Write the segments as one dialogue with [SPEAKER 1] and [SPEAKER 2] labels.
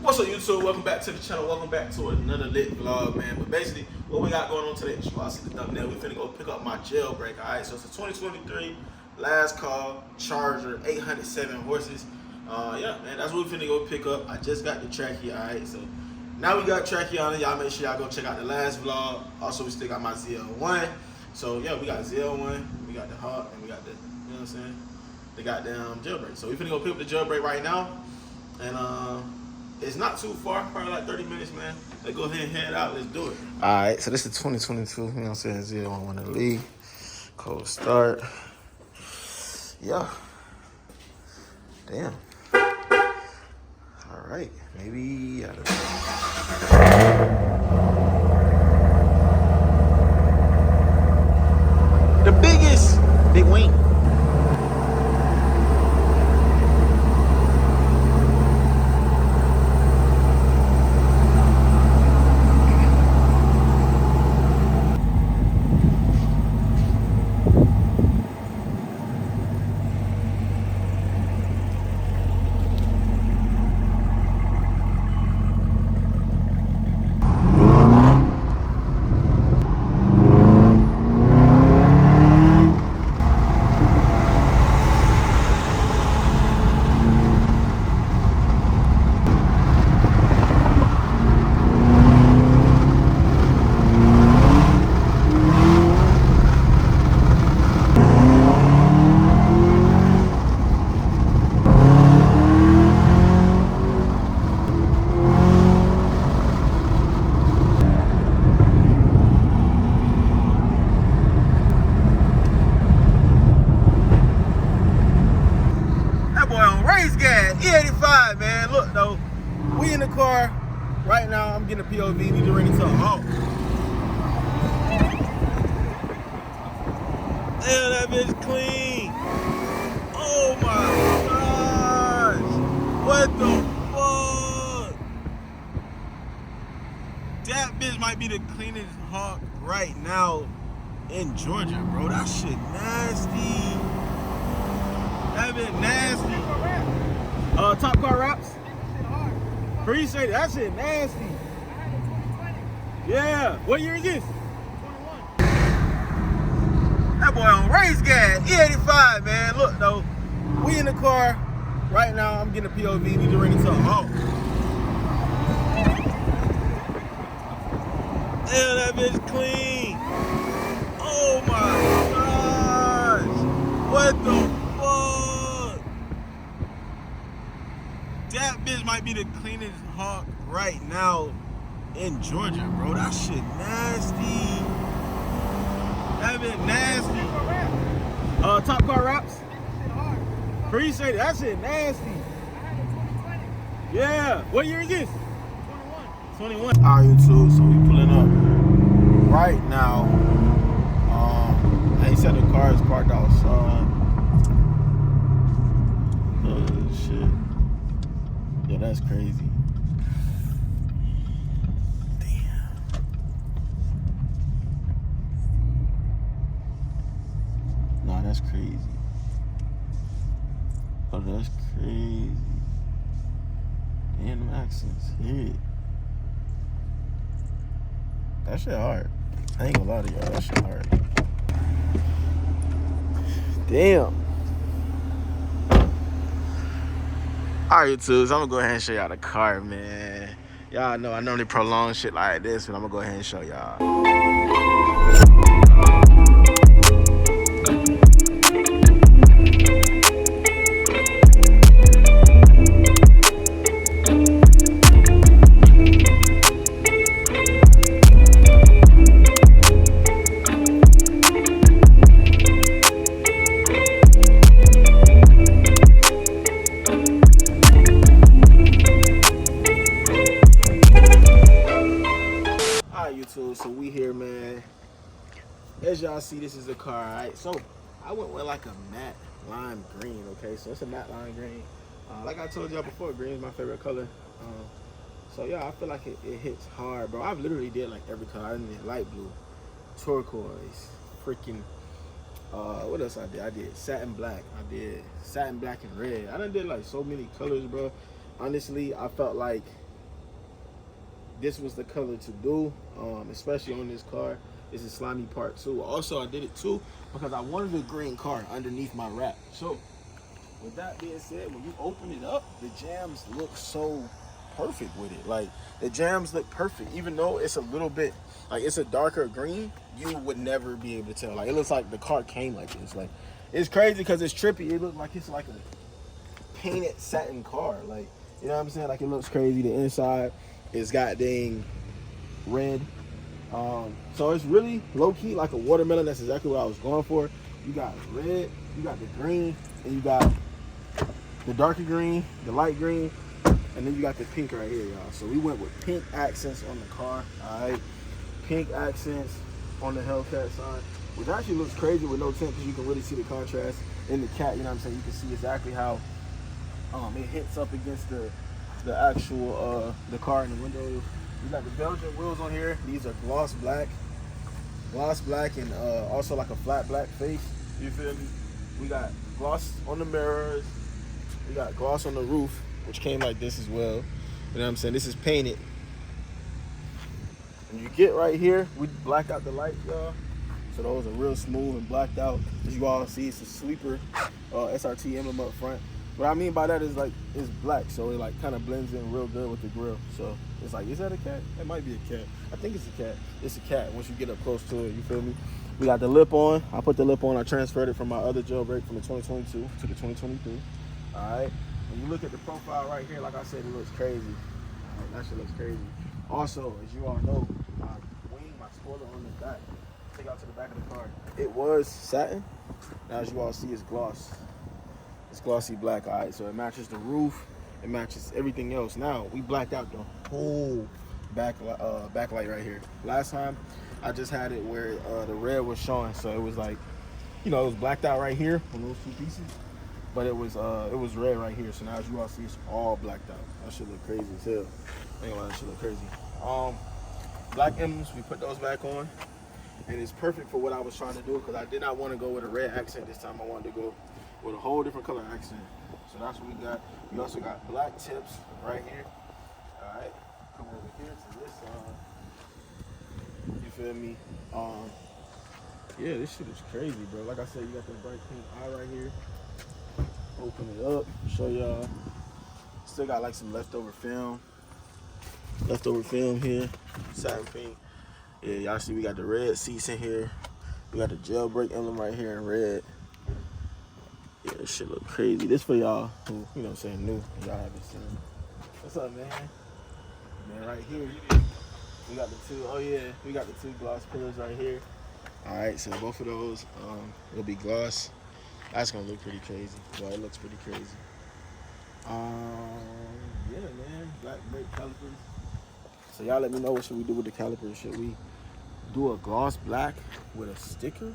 [SPEAKER 1] What's up, YouTube? Welcome back to the channel. Welcome back to another lit vlog, man. But basically, what we got going on today, you all see the thumbnail, we finna go pick up my jailbreak, alright? So it's a 2023 last call Charger, 807 horses. Yeah, man, that's what we finna go pick up. I just got the trackie, alright? So now we got trackie on it. Y'all make sure y'all go check out the last vlog. Also, we still got my ZL1. So yeah, we got ZL1, we got the Hawk, and we got the, you know what I'm saying? The goddamn jailbreak. So we finna go pick up the jailbreak right now. And it's not too far, probably like 30 minutes, man. Let's go ahead and head out. Let's do it. All right, so this is 2022. You know what I'm saying? ZL1 in the league. Cold start. Yeah. Damn. All right, maybe. I don't know. The biggest big wing. E85, man. Look though, we in the car right now. I'm getting a POV. We just ready to halt. Damn, that bitch clean. Oh my gosh. What the fuck? That bitch might be the cleanest Hawk right now in Georgia, bro. That shit nasty. That bitch nasty. Top car wraps. Appreciate it. That shit nasty.
[SPEAKER 2] I had a 2020.
[SPEAKER 1] Yeah. What year is this?
[SPEAKER 2] 21.
[SPEAKER 1] That boy on race gas. E85, man. Look though, we in the car right now. I'm getting a POV. We just ready to halt. Damn, that bitch clean. Oh my gosh. What the fuck? That bitch might be the cleanest Hawk right now in Georgia, bro. That shit nasty. That bitch nasty. Top car wraps. Appreciate it. That shit nasty.
[SPEAKER 2] I had a 2020.
[SPEAKER 1] Yeah. What year is this?
[SPEAKER 2] 21.
[SPEAKER 1] 21. Alright, YouTube. So we pulling up right now. He said the car is parked outside. Oh shit. Yeah, that's crazy. Damn. Nah, that's crazy. Oh, that's crazy. Damn, them accents hit. That shit hard. I ain't gonna lie to y'all, that shit hard. Damn. Alright, YouTube, so I'm gonna go ahead and show y'all the car, man. Y'all know I normally prolong shit like this, but I'm gonna go ahead and show y'all. So we here, man. As y'all see, this is the car, alright? So I went with like a matte lime green, okay? So it's a matte lime green. Like I told y'all before, green is my favorite color. So yeah, I feel like it hits hard, bro. I've literally did like every color. I did light blue, turquoise, freaking what else I did? I did satin black. I did satin black and red. I done did like so many colors, bro. Honestly, I felt like this was the color to do, especially on this car. This is slimy part too. Also, I did it too because I wanted a green car underneath my wrap. So with that being said, when you open it up, the jams look so perfect with it. Like, the jams look perfect, even though it's a little bit, like, it's a darker green, you would never be able to tell. Like, it looks like the car came like this. Like, it's crazy because it's trippy. It looks like it's like a painted satin car. Like, you know what I'm saying? Like, it looks crazy. The inside is goddamn red. So it's really low-key like a watermelon. That's exactly what I was going for. You got red, you got the green, and you got the darker green, the light green, and then you got the pink right here, y'all. So we went with pink accents on the car, all right? Pink accents on the Hellcat side, which actually looks crazy with no tint because you can really see the contrast in the cat, you know what I'm saying? You can see exactly how it hits up against the actual, the car in the windows. We got the Belgian wheels on here. These are gloss black and also like a flat black face, you feel me? We got gloss on the mirrors. We got gloss on the roof, which came like this as well. You know what I'm saying? This is painted. And you get right here, we blacked out the lights, y'all. So those are real smooth and blacked out. As you all see, it's a sleeper SRT emblem up front. What I mean by that is, like, it's black, so it like kind of blends in real good with the grill. So it's like, is that a cat? It might be a cat. I think it's a cat. It's a cat once you get up close to it, you feel me? We got the lip on. I put the lip on. I transferred it from my other jailbreak from the 2022 to the 2023. All right. When you look at the profile right here, like I said, it looks crazy. All right, that shit looks crazy. Also, as you all know, my wing, my spoiler on the back, take out to the back of the car. It was satin. Now, as you all see, it's gloss. It's glossy black, all right? So it matches the roof. It matches everything else. Now, we blacked out the whole backlight right here. Last time, I just had it where the red was showing. So it was like, you know, it was blacked out right here on those two pieces. But it was red right here. So now as you all see, it's all blacked out. That shit look crazy as hell. I ain't gonna lie, that shit look crazy. Black emblems, we put those back on. And it's perfect for what I was trying to do because I did not want to go with a red accent this time. I wanted to go with a whole different color accent. So that's what we got. We also got black tips right here. All right, come over here to this side. You feel me? Yeah, this shit is crazy, bro. Like I said, you got the bright pink eye right here. Open it up, show y'all. Still got like some leftover film here. Satin pink. Yeah, y'all see we got the red seats in here. We got the jailbreak emblem right here in red. Yeah, this shit look crazy. This for y'all who, you know what I'm saying, new. Y'all haven't seen. What's up, man? Man, right here, we got the two gloss pillars right here. All right, so both of those will be gloss. That's gonna look pretty crazy. Well, it looks pretty crazy. Yeah, man, black brake calipers. So y'all let me know what should we do with the calipers. Should we do a gloss black with a sticker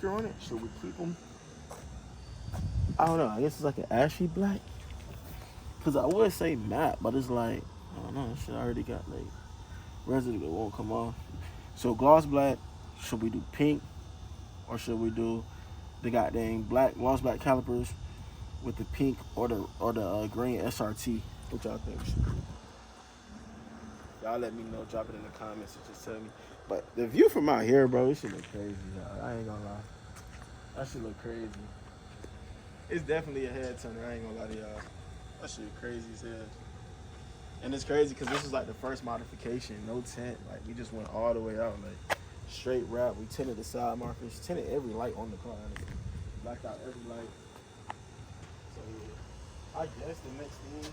[SPEAKER 1] on it? Should we keep them? I don't know. I guess it's like an ashy black. Cause I would say matte, but it's like, I don't know. This shit already got like residue that won't come off. So gloss black. Should we do pink, or should we do the goddamn black gloss black calipers with the pink or the green SRT? What y'all think we should do? Y'all let me know. Drop it in the comments and just tell me. But the view from out here, bro, this shit look crazy, y'all. I ain't gonna lie. That shit look crazy. It's definitely a head turner. I ain't gonna lie to y'all. That shit crazy as hell. And it's crazy because this is like the first modification. No tint. Like, we just went all the way out. Like, straight wrap. We tinted the side markers. Tinted every light on the car. Honestly. Blacked out every light. So, yeah. I guess the next thing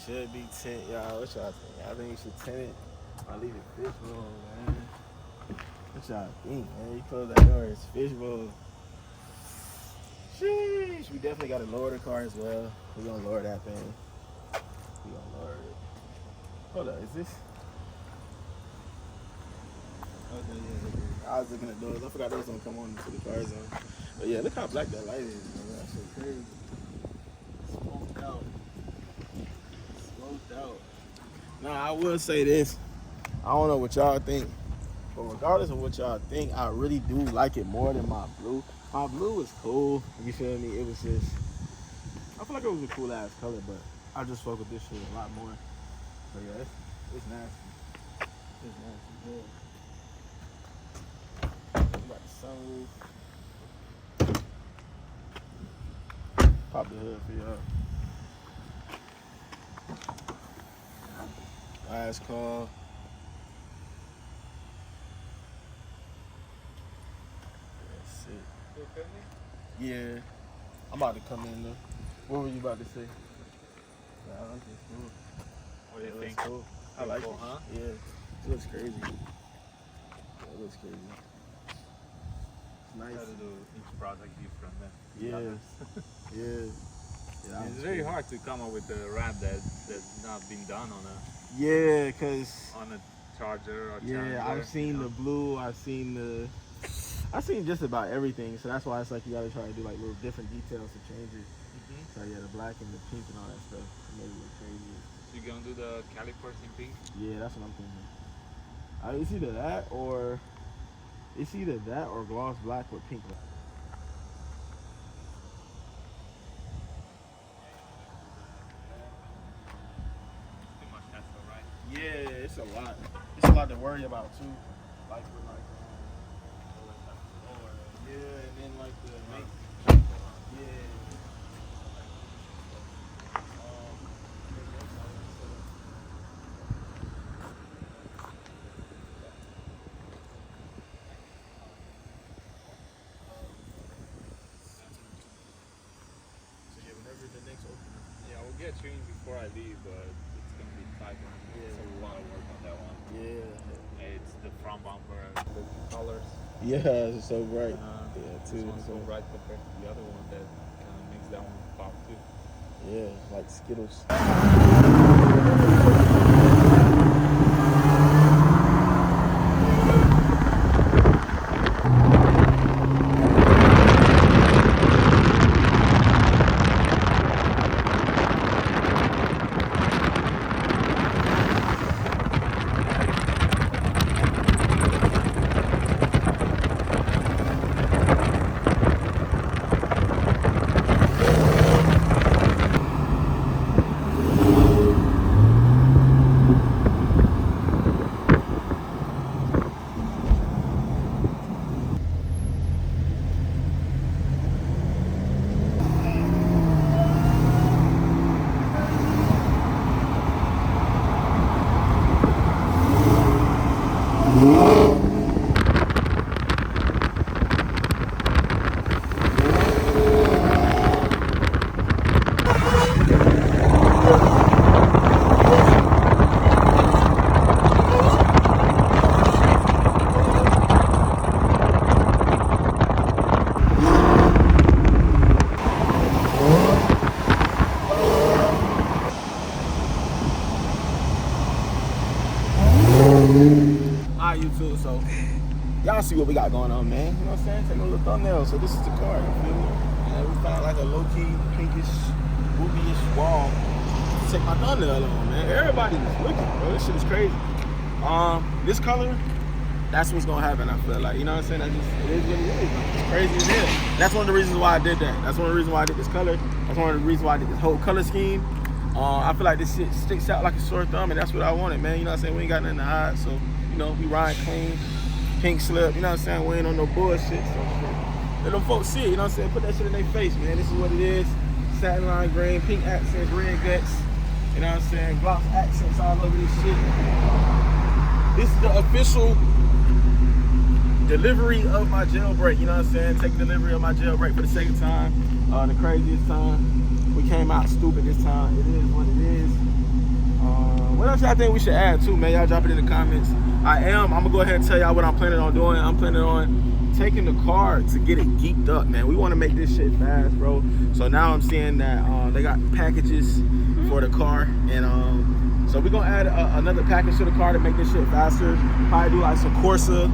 [SPEAKER 1] should be tint. Y'all, what y'all think? I think you should tint it. I leave it fishbowl, man. What y'all think, man? You close that door, it's fishbowl. Sheesh. We definitely got to lower the car as well. We're going to lower that thing. We're going to lower it. Hold up, is this? Okay, yeah. I was looking at doors. I forgot those don't come on to the car zone. But yeah, look how black that light is, bro. That shit crazy. Smoked out. Smoked out. Now, I will say this. I don't know what y'all think. But regardless of what y'all think, I really do like it more than my blue. My blue was cool, you feel me? It was just, I feel like it was a cool ass color, but I just fuck with this shit a lot more. So yeah, it's nasty. It's nasty. Yeah. Got the sunroof. Pop the hood for y'all. Last call. That's it. Yeah. I'm about to come in though. What were you about to say? Yeah, I like this cool.
[SPEAKER 3] What do you think?
[SPEAKER 1] Cool. I like
[SPEAKER 3] Cool,
[SPEAKER 1] it.
[SPEAKER 3] huh?
[SPEAKER 1] Yeah. It looks crazy. Yeah, it looks crazy. It's nice.
[SPEAKER 3] Try to do each project different than the
[SPEAKER 1] Yeah.
[SPEAKER 3] others.
[SPEAKER 1] Yeah. Yeah,
[SPEAKER 3] It's very hard to come up with a wrap that's not been done on
[SPEAKER 1] Yeah, cause
[SPEAKER 3] a charger or
[SPEAKER 1] yeah,
[SPEAKER 3] Challenger,
[SPEAKER 1] I've seen
[SPEAKER 3] you know?
[SPEAKER 1] the blue. I've seen just about everything. So that's why it's like you gotta try to do like little different details to change it. So yeah, the black and the pink and all that stuff it made it look crazy.
[SPEAKER 3] So you gonna do the calipers in pink?
[SPEAKER 1] Yeah, that's what I'm thinking. It's either that or gloss black with pink.
[SPEAKER 3] Too much hassle, right?
[SPEAKER 1] Yeah, it's a lot. It's a lot to worry about too. Like with yeah, and then like the yeah. So yeah, whenever the next opening.
[SPEAKER 3] Yeah, I will get you in before I leave, but it's gonna be tight.
[SPEAKER 1] Yeah.
[SPEAKER 3] So we wanna work on that one.
[SPEAKER 1] Yeah.
[SPEAKER 3] It's the front bumper, the colors.
[SPEAKER 1] Yeah, it's so bright.
[SPEAKER 3] Yeah,
[SPEAKER 1] too.
[SPEAKER 3] this one's so bright compared to the other one that kind of makes that one pop too.
[SPEAKER 1] Yeah, like Skittles. Alright, YouTube, so y'all see what we got going on, man. You know what I'm saying? Take a little thumbnail. So this is the car, you feel me? And we found like a low-key, pinkish, ruby-ish wall to take my thumbnail on, man. Everybody was looking, bro. This shit is crazy. This color, that's what's gonna happen, I feel like. You know what I'm saying? That just, it is what it is. It's crazy as hell. That's one of the reasons why I did that. That's one of the reasons why I did this color. That's one of the reasons why I did this whole color scheme. I feel like this shit sticks out like a sore thumb, and that's what I wanted, man. You know what I'm saying? We ain't got nothing to hide, so, you know, we ride clean, pink slip, you know what I'm saying? We ain't on no bullshit, so let them folks see it, you know what I'm saying? Put that shit in their face, man. This is what it is. Satin line green, pink accents, red guts, you know what I'm saying? Gloss accents all over this shit. This is the official delivery of my jailbreak, you know what I'm saying? Take delivery of my jailbreak for the second time, the craziest time. We came out stupid this time. It is what it is. What else y'all think we should add too, man? Y'all drop it in the comments. I'm gonna go ahead and tell y'all what I'm planning on doing. I'm planning on taking the car to get it geeked up, man. We want to make this shit fast, bro. So now I'm seeing that they got packages for the car, and so we're gonna add another package to the car to make this shit faster. Probably do like some Corsa,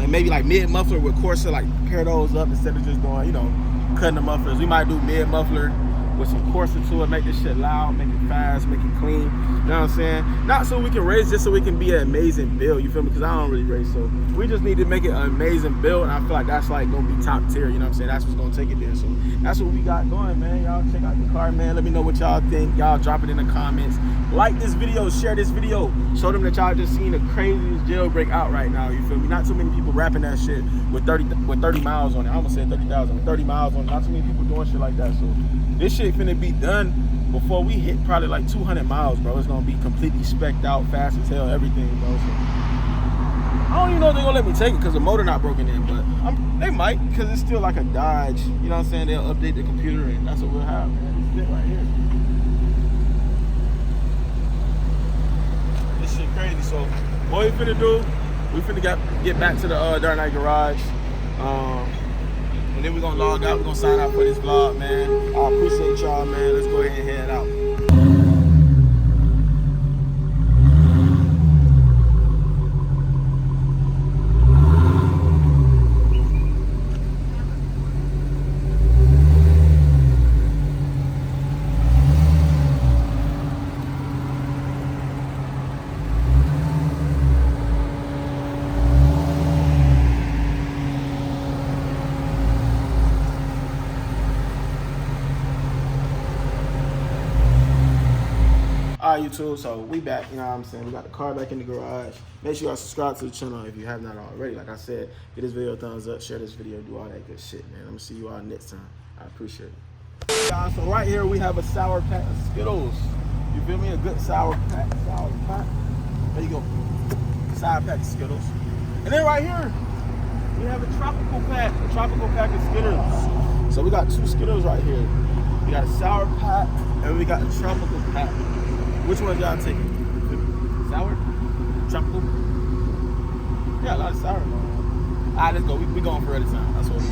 [SPEAKER 1] and maybe like mid muffler with Corsa, like pair those up instead of just doing, you know, cutting the mufflers. We might do mid muffler with some Corsa to it, make this shit loud, make it fast, make it clean. You know what I'm saying? Not so we can race, just so we can be an amazing build. You feel me? Because I don't really race, so we just need to make it an amazing build. And I feel like that's like gonna be top tier. You know what I'm saying? That's what's gonna take it there. So that's what we got going, man. Y'all check out the car, man. Let me know what y'all think. Y'all drop it in the comments. like this video, share this video, show them that y'all just seen the craziest jailbreak out right now. You feel me? Not too many people rapping that shit with 30 miles on it. I almost said 30,000 with 30 miles on it. Not too many people doing shit like that. So this shit finna be done before we hit probably like 200 miles, bro. It's gonna be completely specced out, fast as hell, everything, bro. So I don't even know if they're gonna let me take it because the motor not broken in, but they might, because it's still like a Dodge. You know what I'm saying? They'll update the computer and that's what we'll have, man. This bit right here. This shit crazy. So what we finna do, we finna get back to the Dark Knight garage. And then we're gonna log out, we're gonna sign out for this vlog, man. I appreciate y'all, man. Let's go ahead and head out. Alright, YouTube, so we back, you know what I'm saying? We got the car back in the garage. Make sure y'all subscribe to the channel if you have not already. Like I said, give this video a thumbs up, share this video, do all that good shit, man. I'm gonna see you all next time. I appreciate it. Guys, so right here we have a sour pack of Skittles. You feel me? A good sour pack. There you go. Sour pack of Skittles. And then right here, we have a tropical pack of Skittles. So we got 2 Skittles right here. We got a sour pack and we got a tropical pack. Which one y'all taking? Sour? Tropical? Yeah, a lot of sour. Alright, let's go. We going for it this time. That's what we